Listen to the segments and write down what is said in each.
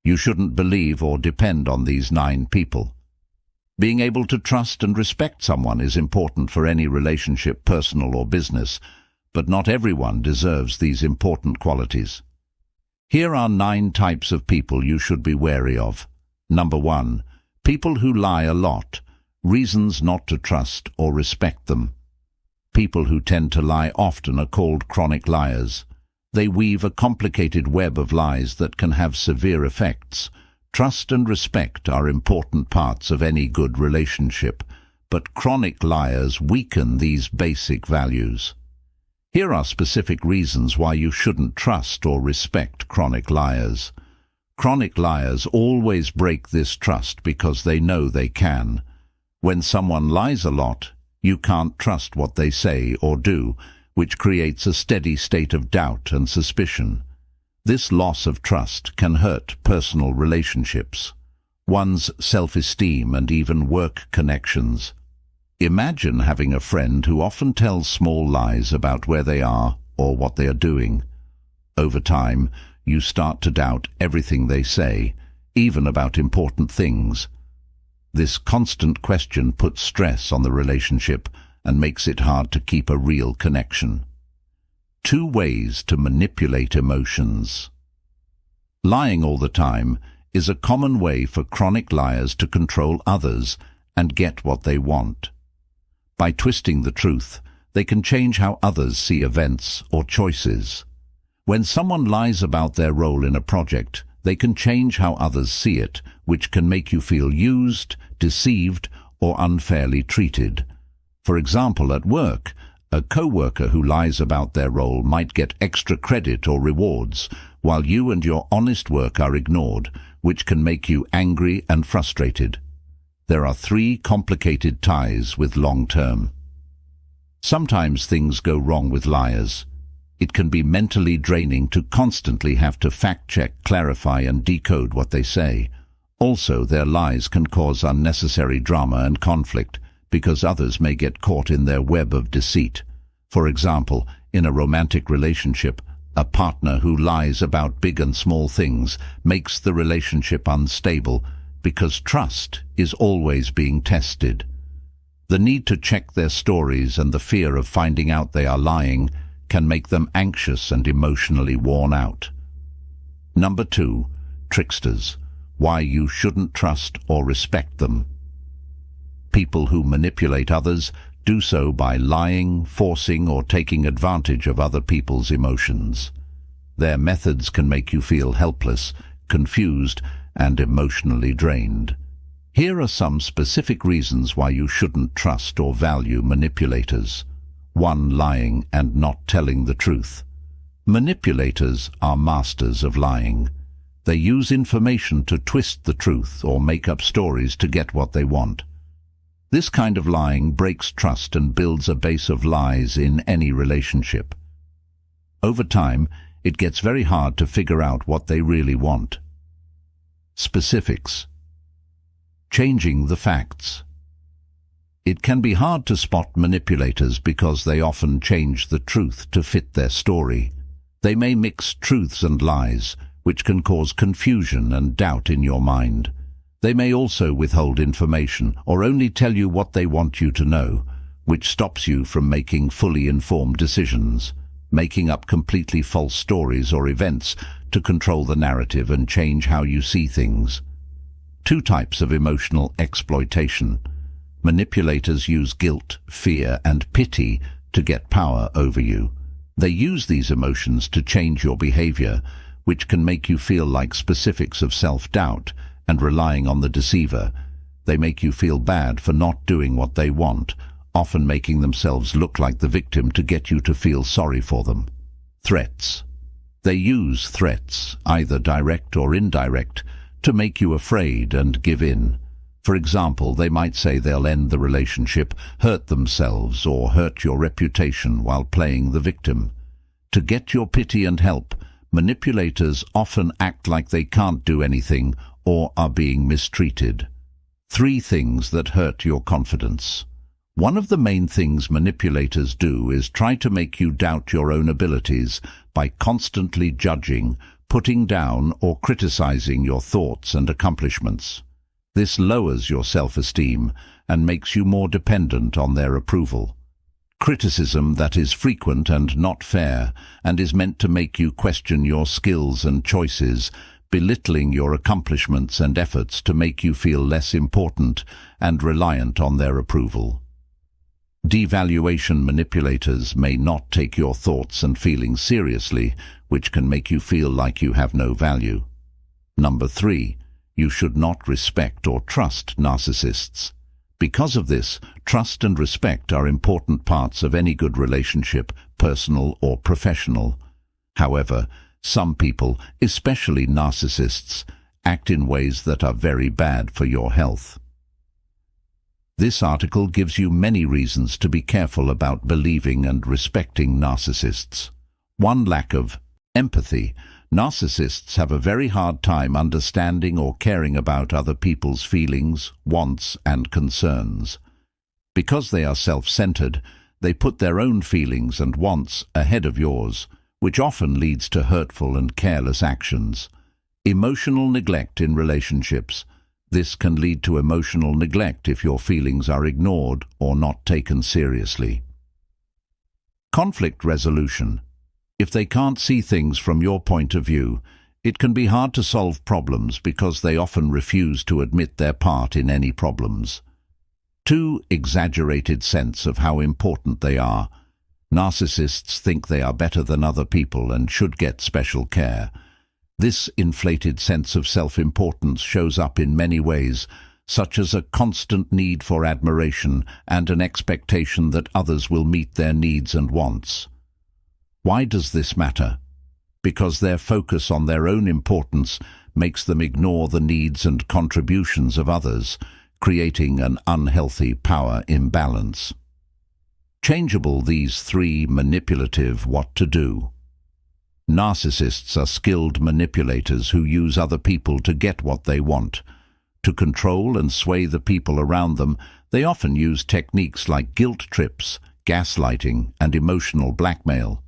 You shouldn't believe or depend on these 9 people. Being able to trust and respect someone is important for any relationship, personal or business, but not everyone deserves these important qualities. Here are 9 types of people you should be wary of. Number 1. People who lie a lot. Reasons not to trust or respect them. People who tend to lie often are called chronic liars. They weave a complicated web of lies that can have severe effects. Trust and respect are important parts of any good relationship, but chronic liars weaken these basic values. Here are specific reasons why you shouldn't trust or respect chronic liars. Chronic liars always break this trust because they know they can. When someone lies a lot, you can't trust what they say or do, which creates a steady state of doubt and suspicion. This loss of trust can hurt personal relationships, one's self-esteem and even work connections. Imagine having a friend who often tells small lies about where they are or what they are doing. Over time, you start to doubt everything they say, even about important things. This constant question puts stress on the relationship and makes it hard to keep a real connection. 2 ways to manipulate emotions. Lying all the time is a common way for chronic liars to control others and get what they want. By twisting the truth, they can change how others see events or choices. When someone lies about their role in a project, they can change how others see it, which can make you feel used, deceived, or unfairly treated. For example, at work, a co-worker who lies about their role might get extra credit or rewards, while you and your honest work are ignored, which can make you angry and frustrated. There are 3 complicated ties with long-term. Sometimes things go wrong with liars. It can be mentally draining to constantly have to fact-check, clarify, and decode what they say. Also, their lies can cause unnecessary drama and conflict, because others may get caught in their web of deceit. For example, in a romantic relationship, a partner who lies about big and small things makes the relationship unstable because trust is always being tested. The need to check their stories and the fear of finding out they are lying can make them anxious and emotionally worn out. Number 2. Tricksters. Why you shouldn't trust or respect them. People who manipulate others do so by lying, forcing, or taking advantage of other people's emotions. Their methods can make you feel helpless, confused, and emotionally drained. Here are some specific reasons why you shouldn't trust or value manipulators. 1. Lying and not telling the truth. Manipulators are masters of lying. They use information to twist the truth or make up stories to get what they want. This kind of lying breaks trust and builds a base of lies in any relationship. Over time, it gets very hard to figure out what they really want. Specifics. Changing the facts. It can be hard to spot manipulators because they often change the truth to fit their story. They may mix truths and lies, which can cause confusion and doubt in your mind. They may also withhold information or only tell you what they want you to know, which stops you from making fully informed decisions, making up completely false stories or events to control the narrative and change how you see things. 2 types of emotional exploitation. Manipulators use guilt, fear, and pity to get power over you. They use these emotions to change your behavior, which can make you feel like specifics of self-doubt and relying on the deceiver. They make you feel bad for not doing what they want, often making themselves look like the victim to get you to feel sorry for them. Threats. They use threats, either direct or indirect, to make you afraid and give in. For example, they might say they'll end the relationship, hurt themselves, or hurt your reputation while playing the victim. To get your pity and help, manipulators often act like they can't do anything or are being mistreated. 3 things that hurt your confidence. One of the main things manipulators do is try to make you doubt your own abilities by constantly judging, putting down or criticizing your thoughts and accomplishments. This lowers your self-esteem and makes you more dependent on their approval. Criticism that is frequent and not fair and is meant to make you question your skills and choices, belittling your accomplishments and efforts to make you feel less important and reliant on their approval. Devaluation manipulators may not take your thoughts and feelings seriously, which can make you feel like you have no value. Number 3. You should not respect or trust narcissists. Because of this, trust and respect are important parts of any good relationship, personal or professional. However, some people, especially narcissists, act in ways that are very bad for your health. This article gives you many reasons to be careful about believing and respecting narcissists. 1. Lack of empathy. Narcissists have a very hard time understanding or caring about other people's feelings, wants, and concerns. Because they are self-centered, they put their own feelings and wants ahead of yours, which often leads to hurtful and careless actions. Emotional neglect in relationships. This can lead to emotional neglect if your feelings are ignored or not taken seriously. Conflict resolution. If they can't see things from your point of view, it can be hard to solve problems because they often refuse to admit their part in any problems. 2. Exaggerated sense of how important they are. Narcissists think they are better than other people and should get special care. This inflated sense of self-importance shows up in many ways, such as a constant need for admiration and an expectation that others will meet their needs and wants. Why does this matter? Because their focus on their own importance makes them ignore the needs and contributions of others, creating an unhealthy power imbalance. Changeable. These 3. Manipulative. What to do. Narcissists are skilled manipulators who use other people to get what they want. To control and sway the people around them, they often use techniques like guilt trips, gaslighting, and emotional blackmail.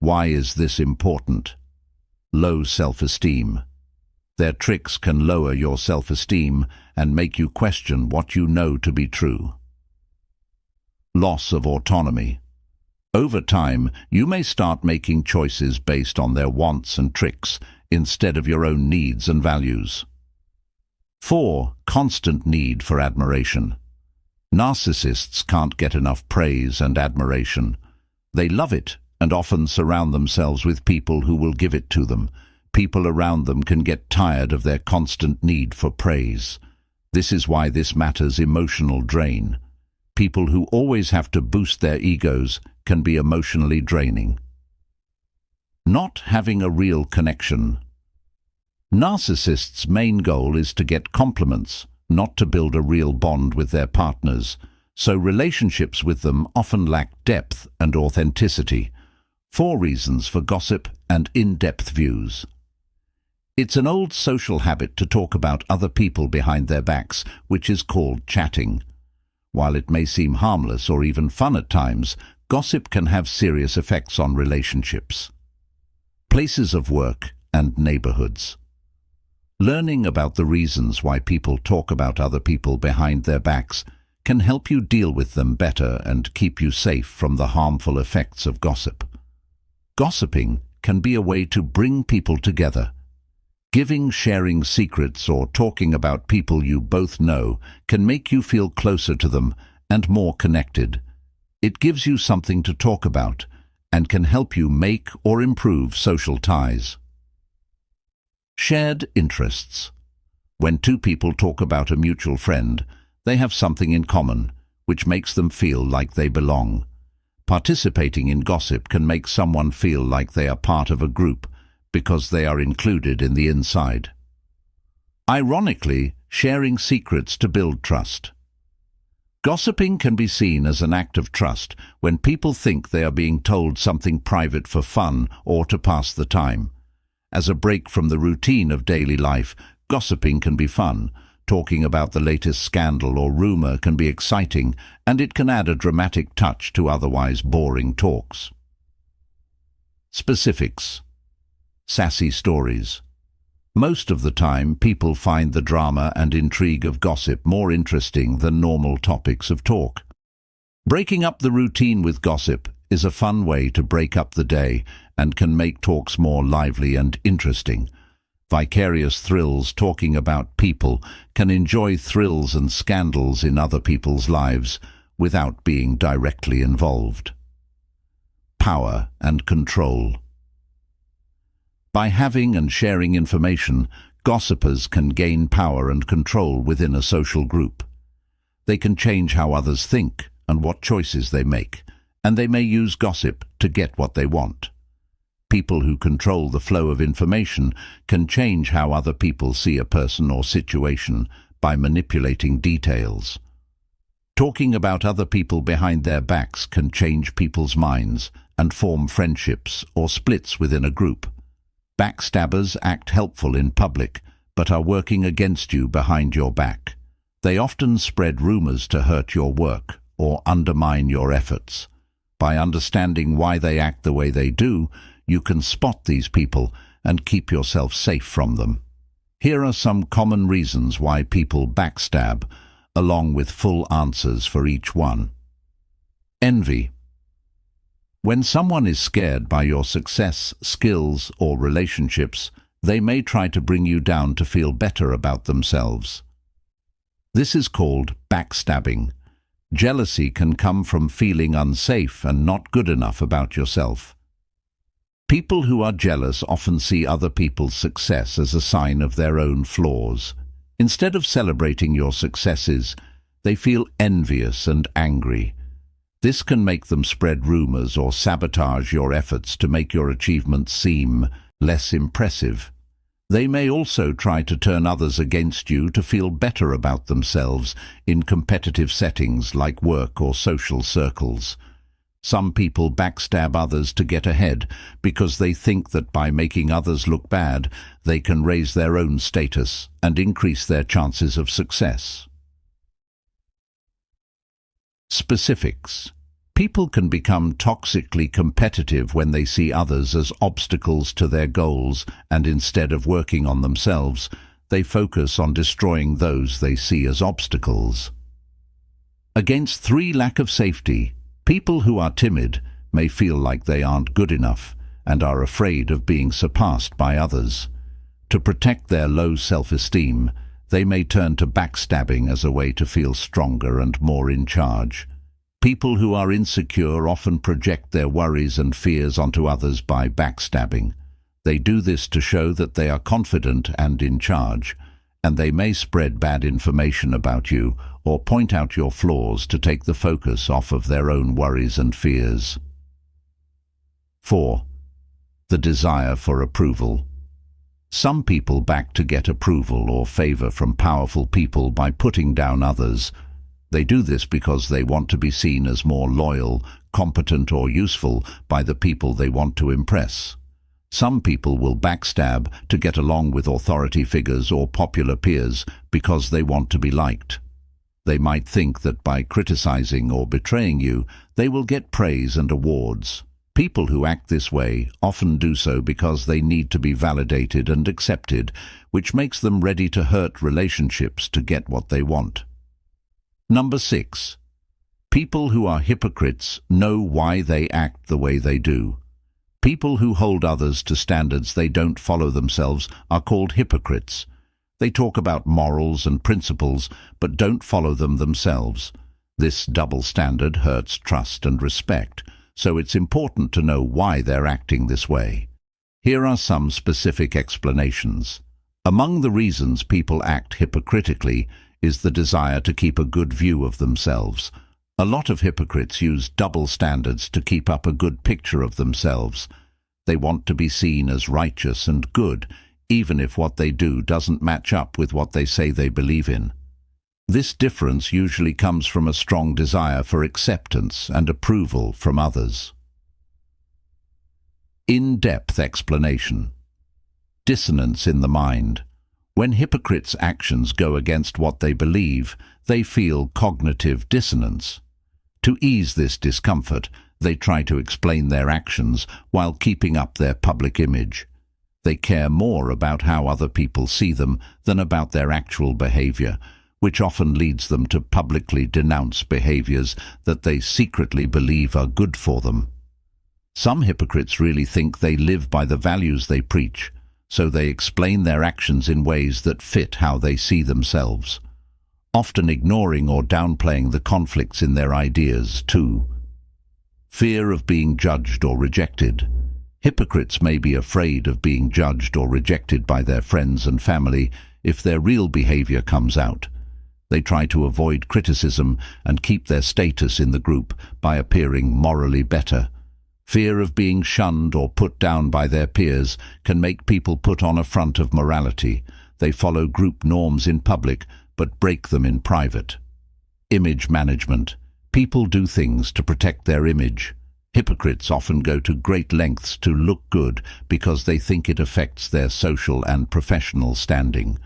Why is this important? Low self-esteem. Their tricks can lower your self-esteem and make you question what you know to be true. Loss of autonomy. Over time, you may start making choices based on their wants and tricks instead of your own needs and values. 4. Constant need for admiration. Narcissists can't get enough praise and admiration. They love it and often surround themselves with people who will give it to them. People around them can get tired of their constant need for praise. This is why this matters. Emotional drain. People who always have to boost their egos can be emotionally draining. Not having a real connection. Narcissists' main goal is to get compliments, not to build a real bond with their partners, so relationships with them often lack depth and authenticity. 4 reasons for gossip and in-depth views. It's an old social habit to talk about other people behind their backs, which is called chatting. While it may seem harmless or even fun at times, gossip can have serious effects on relationships. Places of work and neighborhoods. Learning about the reasons why people talk about other people behind their backs can help you deal with them better and keep you safe from the harmful effects of gossip. Gossiping can be a way to bring people together. Sharing secrets or talking about people you both know can make you feel closer to them and more connected. It gives you something to talk about and can help you make or improve social ties. Shared interests. When 2 people talk about a mutual friend, they have something in common, which makes them feel like they belong. Participating in gossip can make someone feel like they are part of a group because they are included in the inside. Ironically, sharing secrets to build trust. Gossiping can be seen as an act of trust when people think they are being told something private for fun or to pass the time. As a break from the routine of daily life, gossiping can be fun. Talking about the latest scandal or rumor can be exciting, and it can add a dramatic touch to otherwise boring talks. Specifics. Sassy stories. Most of the time, people find the drama and intrigue of gossip more interesting than normal topics of talk. Breaking up the routine with gossip is a fun way to break up the day and can make talks more lively and interesting. Vicarious thrills talking about people can enjoy thrills and scandals in other people's lives without being directly involved. Power and control. By having and sharing information, gossipers can gain power and control within a social group. They can change how others think and what choices they make, and they may use gossip to get what they want. People who control the flow of information can change how other people see a person or situation by manipulating details. Talking about other people behind their backs can change people's minds and form friendships or splits within a group. Backstabbers act helpful in public, but are working against you behind your back. They often spread rumors to hurt your work or undermine your efforts. By understanding why they act the way they do, you can spot these people and keep yourself safe from them. Here are some common reasons why people backstab, along with full answers for each one. Envy. When someone is scared by your success, skills, or relationships, they may try to bring you down to feel better about themselves. This is called backstabbing. Jealousy can come from feeling unsafe and not good enough about yourself. People who are jealous often see other people's success as a sign of their own flaws. Instead of celebrating your successes, they feel envious and angry. This can make them spread rumors or sabotage your efforts to make your achievements seem less impressive. They may also try to turn others against you to feel better about themselves in competitive settings like work or social circles. Some people backstab others to get ahead because they think that by making others look bad, they can raise their own status and increase their chances of success. Specifics. People can become toxically competitive when they see others as obstacles to their goals, and instead of working on themselves, they focus on destroying those they see as obstacles. Against 3, lack of safety. People who are timid may feel like they aren't good enough and are afraid of being surpassed by others. To protect their low self-esteem, they may turn to backstabbing as a way to feel stronger and more in charge. People who are insecure often project their worries and fears onto others by backstabbing. They do this to show that they are confident and in charge, and they may spread bad information about you or point out your flaws to take the focus off of their own worries and fears. 4. The desire for approval. Some people back to get approval or favor from powerful people by putting down others. They do this because they want to be seen as more loyal, competent, or useful by the people they want to impress. Some people will backstab to get along with authority figures or popular peers because they want to be liked. They might think that by criticizing or betraying you, they will get praise and awards. People who act this way often do so because they need to be validated and accepted, which makes them ready to hurt relationships to get what they want. Number 6. People who are hypocrites know why they act the way they do. People who hold others to standards they don't follow themselves are called hypocrites. They talk about morals and principles, but don't follow them themselves. This double standard hurts trust and respect, so it's important to know why they're acting this way. Here are some specific explanations. Among the reasons people act hypocritically is the desire to keep a good view of themselves. A lot of hypocrites use double standards to keep up a good picture of themselves. They want to be seen as righteous and good, even if what they do doesn't match up with what they say they believe in. This difference usually comes from a strong desire for acceptance and approval from others. In-depth explanation. Dissonance in the mind. When hypocrites' actions go against what they believe, they feel cognitive dissonance. To ease this discomfort, they try to explain their actions while keeping up their public image. They care more about how other people see them than about their actual behavior, which often leads them to publicly denounce behaviors that they secretly believe are good for them. Some hypocrites really think they live by the values they preach, so they explain their actions in ways that fit how they see themselves, often ignoring or downplaying the conflicts in their ideas too. Fear of being judged or rejected. Hypocrites may be afraid of being judged or rejected by their friends and family if their real behavior comes out. They try to avoid criticism and keep their status in the group by appearing morally better. Fear of being shunned or put down by their peers can make people put on a front of morality. They follow group norms in public but break them in private. Image management. People do things to protect their image. Hypocrites often go to great lengths to look good because they think it affects their social and professional standing.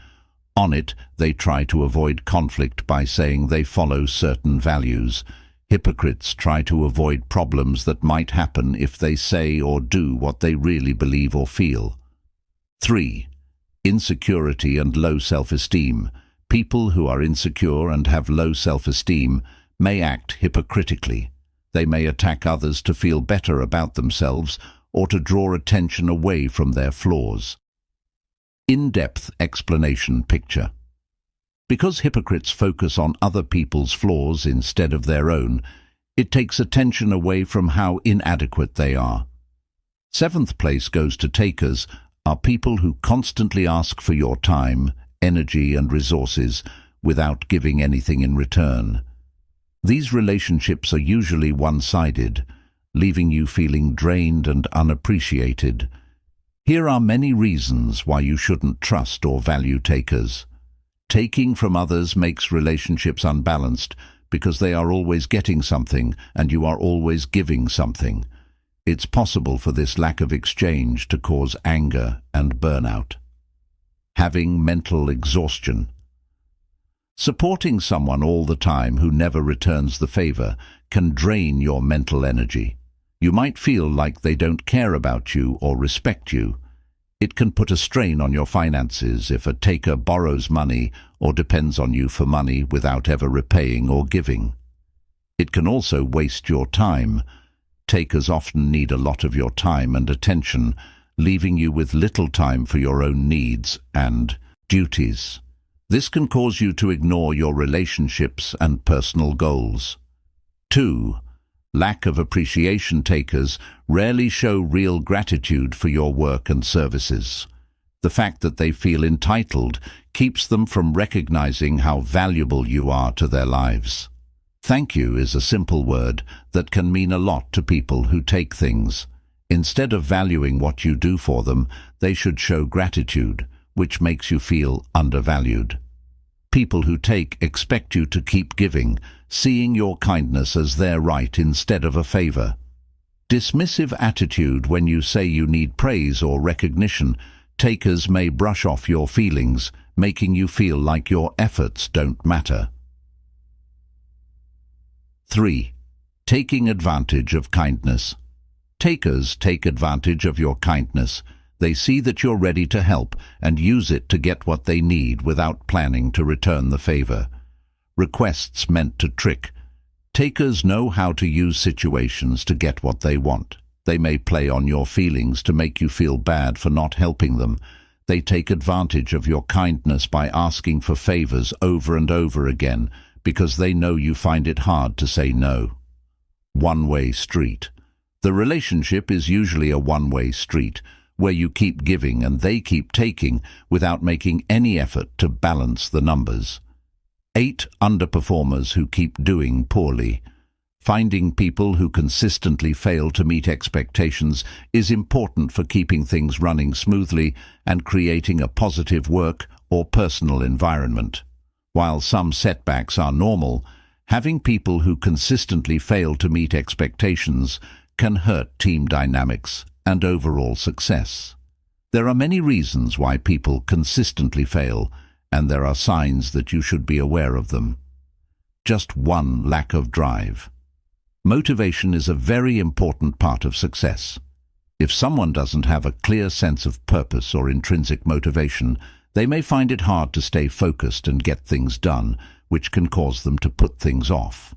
On it, they try to avoid conflict by saying they follow certain values. Hypocrites try to avoid problems that might happen if they say or do what they really believe or feel. 3. Insecurity and low self-esteem. People who are insecure and have low self-esteem may act hypocritically. They may attack others to feel better about themselves or to draw attention away from their flaws. In-depth explanation picture. Because hypocrites focus on other people's flaws instead of their own, it takes attention away from how inadequate they are. 7th place goes to takers, are people who constantly ask for your time, energy and resources without giving anything in return. These relationships are usually one-sided, leaving you feeling drained and unappreciated. Here are many reasons why you shouldn't trust or value takers. Taking from others makes relationships unbalanced because they are always getting something and you are always giving something. It's possible for this lack of exchange to cause anger and burnout. Having mental exhaustion. Supporting someone all the time who never returns the favor can drain your mental energy. You might feel like they don't care about you or respect you. It can put a strain on your finances if a taker borrows money or depends on you for money without ever repaying or giving. It can also waste your time. Takers often need a lot of your time and attention, leaving you with little time for your own needs and duties. This can cause you to ignore your relationships and personal goals. 2. Lack of appreciation. Takers rarely show real gratitude for your work and services. The fact that they feel entitled keeps them from recognizing how valuable you are to their lives. Thank you is a simple word that can mean a lot to people who take things. Instead of valuing what you do for them, they should show gratitude, which makes you feel undervalued. People who take expect you to keep giving, seeing your kindness as their right instead of a favor. Dismissive attitude. When you say you need praise or recognition, takers may brush off your feelings, making you feel like your efforts don't matter. 3. Taking advantage of kindness. Takers take advantage of your kindness. They see that you're ready to help and use it to get what they need without planning to return the favor. Requests meant to trick. Takers know how to use situations to get what they want. They may play on your feelings to make you feel bad for not helping them. They take advantage of your kindness by asking for favors over and over again because they know you find it hard to say no. One-way street. The relationship is usually a one-way street, where you keep giving and they keep taking without making any effort to balance the numbers. 8. Underperformers who keep doing poorly. Finding people who consistently fail to meet expectations is important for keeping things running smoothly and creating a positive work or personal environment. While some setbacks are normal, having people who consistently fail to meet expectations can hurt team dynamics and overall success. There are many reasons why people consistently fail, and there are signs that you should be aware of them. Just 1. Lack of drive. Motivation is a very important part of success. If someone doesn't have a clear sense of purpose or intrinsic motivation, they may find it hard to stay focused and get things done, which can cause them to put things off.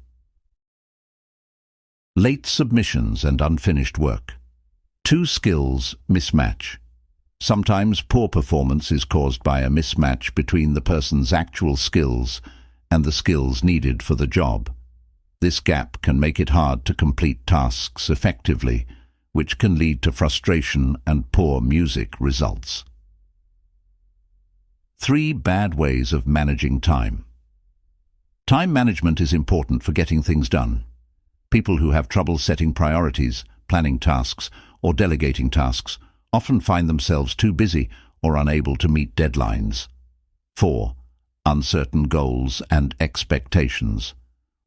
Late submissions and unfinished work. Two skills mismatch. Sometimes poor performance is caused by a mismatch between the person's actual skills and the skills needed for the job. This gap can make it hard to complete tasks effectively, which can lead to frustration and poor music results. 3 bad ways of managing time. Time management is important for getting things done. People who have trouble setting priorities, planning tasks, or delegating tasks often find themselves too busy or unable to meet deadlines. 4. Uncertain goals and expectations.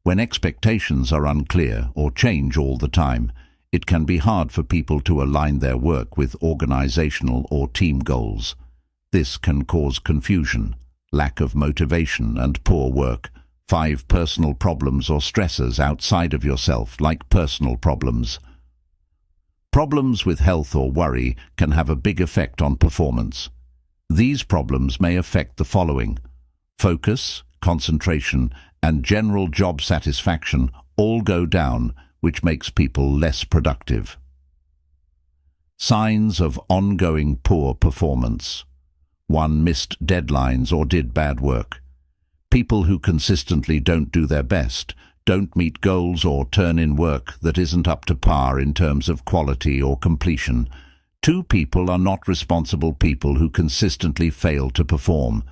When expectations are unclear or change all the time, it can be hard for people to align their work with organizational or team goals. This can cause confusion, lack of motivation, and poor work. 5 personal problems or stressors outside of yourself, like personal problems. Problems with health or worry can have a big effect on performance. These problems may affect the following: focus, concentration, and general job satisfaction all go down, which makes people less productive. Signs of ongoing poor performance. 1. Missed deadlines or did bad work. People who consistently don't do their best, don't meet goals, or turn in work that isn't up to par in terms of quality or completion. 2. People are not responsible people who consistently fail to perform.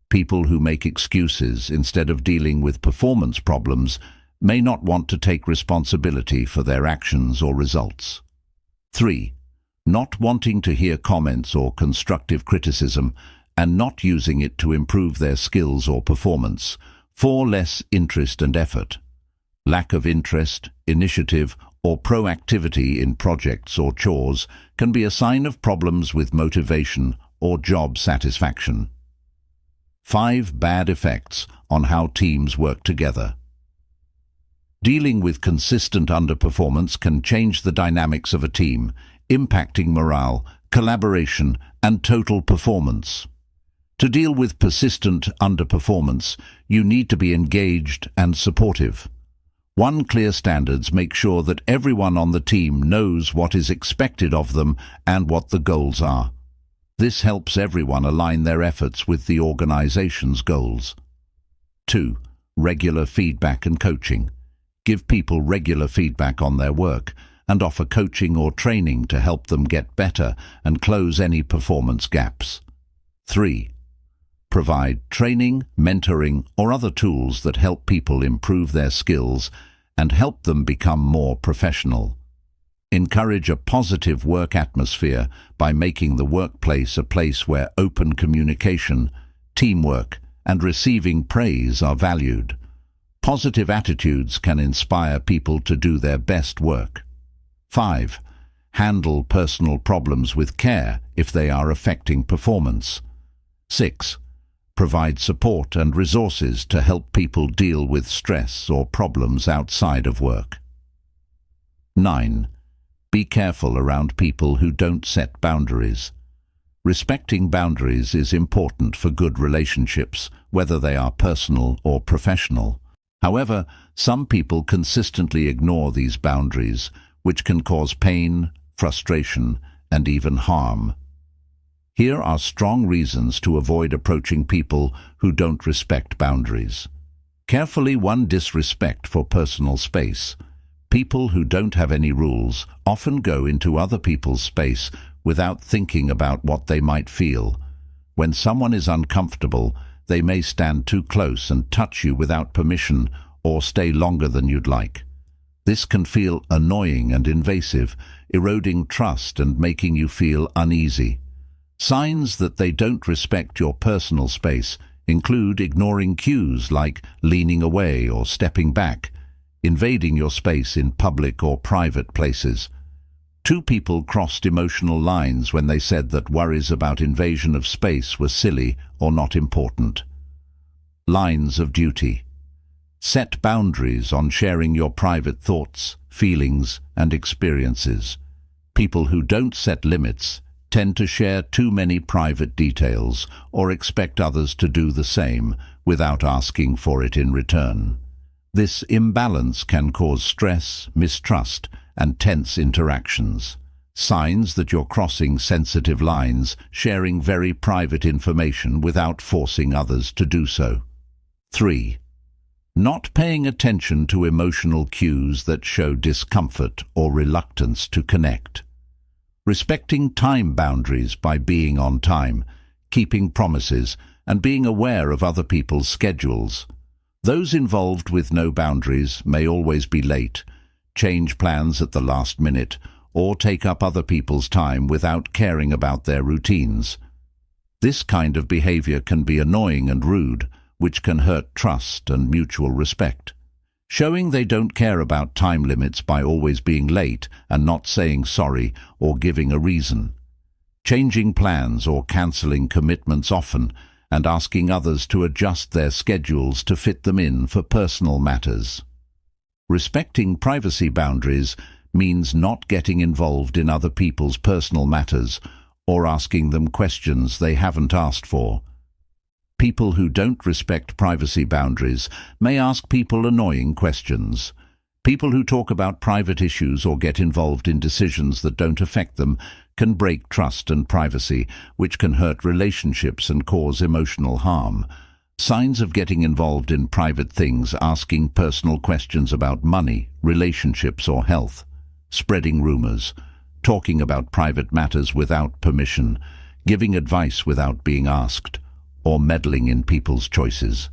People who make excuses instead of dealing with performance problems may not want to take responsibility for their actions or results. 3. Not wanting to hear comments or constructive criticism and not using it to improve their skills or performance. 4. Less interest and effort. Lack of interest, initiative, or proactivity in projects or chores can be a sign of problems with motivation or job satisfaction. 5 bad effects on how teams work together. Dealing with consistent underperformance can change the dynamics of a team, impacting morale, collaboration, and total performance. To deal with persistent underperformance, you need to be engaged and supportive. 1. Clear standards make sure that everyone on the team knows what is expected of them and what the goals are. This helps everyone align their efforts with the organization's goals. 2. Regular feedback and coaching. Give people regular feedback on their work and offer coaching or training to help them get better and close any performance gaps. 3. Provide training, mentoring, or other tools that help people improve their skills and help them become more professional. Encourage a positive work atmosphere by making the workplace a place where open communication, teamwork, and receiving praise are valued. Positive attitudes can inspire people to do their best work. 5. Handle personal problems with care if they are affecting performance. 6. Provide support and resources to help people deal with stress or problems outside of work. 9. Be careful around people who don't set boundaries. Respecting boundaries is important for good relationships, whether they are personal or professional. However, some people consistently ignore these boundaries, which can cause pain, frustration, and even harm. Here are strong reasons to avoid approaching people who don't respect boundaries. Carefully. 1. Disrespect for personal space. People who don't have any rules often go into other people's space without thinking about what they might feel. When someone is uncomfortable, they may stand too close and touch you without permission or stay longer than you'd like. This can feel annoying and invasive, eroding trust and making you feel uneasy. Signs that they don't respect your personal space include ignoring cues like leaning away or stepping back, invading your space in public or private places. 2 people crossed emotional lines when they said that worries about invasion of space were silly or not important. Lines of duty. Set boundaries on sharing your private thoughts, feelings, and experiences. People who don't set limits tend to share too many private details or expect others to do the same without asking for it in return. This imbalance can cause stress, mistrust, and tense interactions. Signs that you're crossing sensitive lines, sharing very private information without forcing others to do so. 3. Not paying attention to emotional cues that show discomfort or reluctance to connect. Respecting time boundaries by being on time, keeping promises, and being aware of other people's schedules. Those involved with no boundaries may always be late, change plans at the last minute, or take up other people's time without caring about their routines. This kind of behavior can be annoying and rude, which can hurt trust and mutual respect. Showing they don't care about time limits by always being late and not saying sorry or giving a reason. Changing plans or cancelling commitments often and asking others to adjust their schedules to fit them in for personal matters. Respecting privacy boundaries means not getting involved in other people's personal matters or asking them questions they haven't asked for. People who don't respect privacy boundaries may ask people annoying questions. People who talk about private issues or get involved in decisions that don't affect them can break trust and privacy, which can hurt relationships and cause emotional harm. Signs of getting involved in private things: asking personal questions about money, relationships, or health. Spreading rumors, talking about private matters without permission, giving advice without being asked, or meddling in people's choices.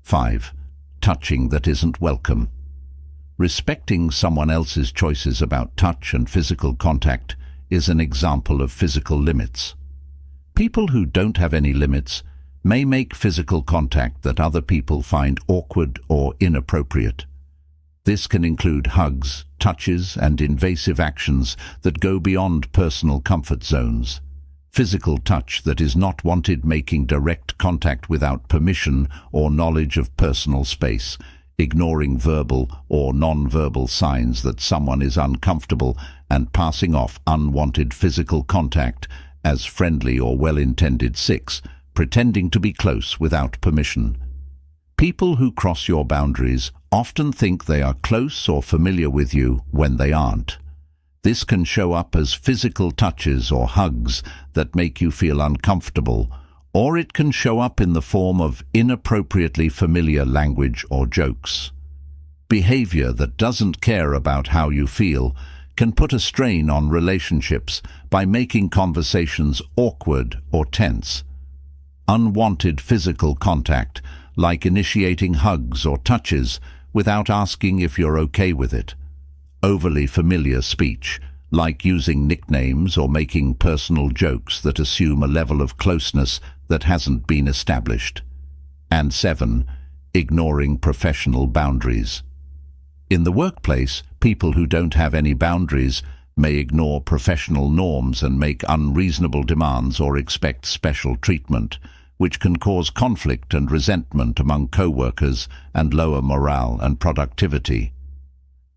5. Touching that isn't welcome. Respecting someone else's choices about touch and physical contact is an example of physical limits. People who don't have any limits may make physical contact that other people find awkward or inappropriate. This can include hugs, touches, and invasive actions that go beyond personal comfort zones. Physical touch that is not wanted, making direct contact without permission or knowledge of personal space, ignoring verbal or non-verbal signs that someone is uncomfortable, and passing off unwanted physical contact as friendly or well-intended. 6. Pretending to be close without permission. People who cross your boundaries often think they are close or familiar with you when they aren't. This can show up as physical touches or hugs that make you feel uncomfortable, or it can show up in the form of inappropriately familiar language or jokes. Behavior that doesn't care about how you feel can put a strain on relationships by making conversations awkward or tense. Unwanted physical contact, like initiating hugs or touches without asking if you're okay with it. Overly familiar speech, like using nicknames or making personal jokes that assume a level of closeness that hasn't been established. And 7. Ignoring professional boundaries. In the workplace, people who don't have any boundaries may ignore professional norms and make unreasonable demands or expect special treatment, which can cause conflict and resentment among co-workers and lower morale and productivity.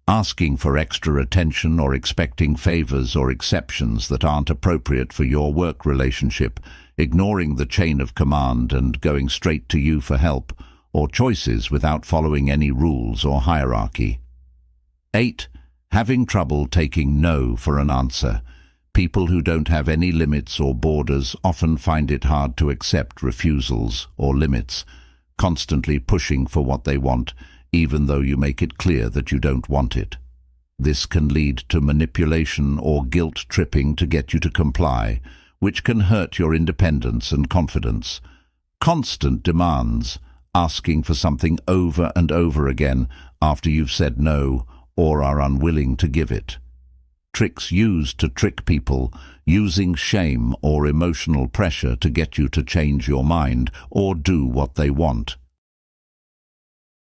Asking for extra attention or expecting favors or exceptions that aren't appropriate for your work relationship, ignoring the chain of command and going straight to you for help, or choices without following any rules or hierarchy. 8. Having trouble taking no for an answer. People who don't have any limits or borders often find it hard to accept refusals or limits, constantly pushing for what they want, even though you make it clear that you don't want it. This can lead to manipulation or guilt-tripping to get you to comply, which can hurt your independence and confidence. Constant demands, asking for something over and over again after you've said no or are unwilling to give it. Tricks used to trick people, using shame or emotional pressure to get you to change your mind or do what they want.